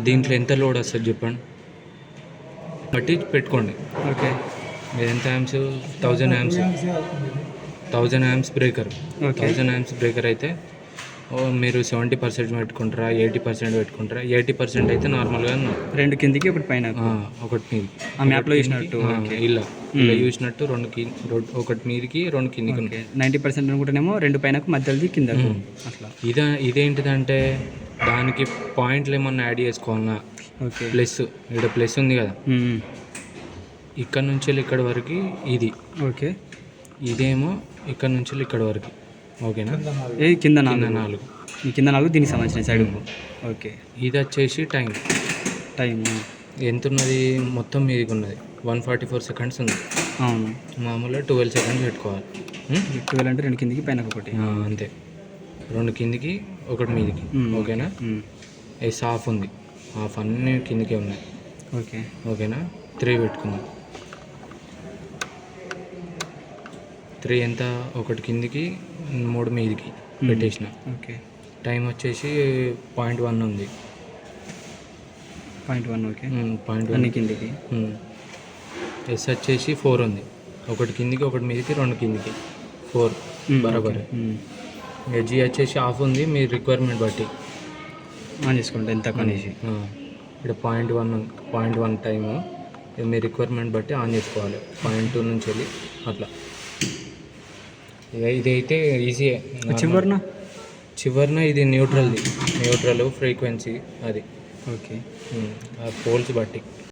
దీంట్లో ఎంత లోడ్ వస్తుంది చెప్పండి, బట్టి పెట్టుకోండి. ఓకే. మీరు ఎంత amps, 1000 amps, 1000 amps breaker. 1000 amps breaker అయితే మీరు 70% పెట్టుకుంటారా, 80% పెట్టుకుంటారా? 80% అయితే నార్మల్గా 2 కిందికి ఒకటి పైన, ఒకటి మీది మ్యాప్లో చూసినట్టు ఇలా చూసినట్టు, ఒకటి మీదికి 2 కిందికి. 90% అనుకుంటేనేమో 2 పైనకు మధ్యది కింద అట్లా. ఇదేంటిదంటే దానికి పాయింట్లు ఏమన్నా యాడ్ చేసుకోవాలన్నా. ఓకే. ప్లస్ ఇక్కడ ప్లస్ ఉంది కదా, ఇక్కడ నుంచి ఇక్కడ వరకు ఇది. ఓకే. ఇదేమో ఇక్కడ నుంచి ఇక్కడ వరకు. ఓకేనా? కింద 4 కింద 4 దీనికి సంబంధించిన సైడ్. ఓకే. ఇది వచ్చేసి టైం ఎంత ఉన్నది మొత్తం మీదికి ఉన్నది 144 సెకండ్స్ ఉంది. అవును. మామూలుగా 12 సెకండ్స్ పెట్టుకోవాలి. 12 అంటే 2 కిందికి పైన ఒకటి, అంతే. 2 కిందికి ఒకటి మీదికి. ఓకేనా? ఎస్ హాఫ్ ఉంది, హాఫ్ అన్నీ కిందికే ఉన్నాయి. ఓకే. ఓకేనా? 3 పెట్టుకుందాం. 3 ఎంత, ఒకటి కిందికి 3 మీదికి పెట్టేసిన. ఓకే. టైం వచ్చేసి 0.1 ఉంది. 0.1. ఓకే. 0.1 కిందికి. ఎస్ వచ్చేసి 4 ఉంది, ఒకటి కిందికి ఒకటి మీదికి 2 కిందికి 4 బరాబర్. జీ వచ్చేసి హాఫ్ ఉంది, మీ రిక్వైర్మెంట్ బట్టి ఆన్ చేసుకోండి ఎంత కొనేసి. ఇక్కడ 0.1 టైము మీ రిక్వైర్మెంట్ బట్టి ఆన్ చేసుకోవాలి. 0.2 నుంచి వెళ్ళి అట్లా. ఇదైతే ఈజీయే. చివరిన ఇది న్యూట్రల్ ఫ్రీక్వెన్సీ అది. ఓకే. పోల్స్ బట్టి.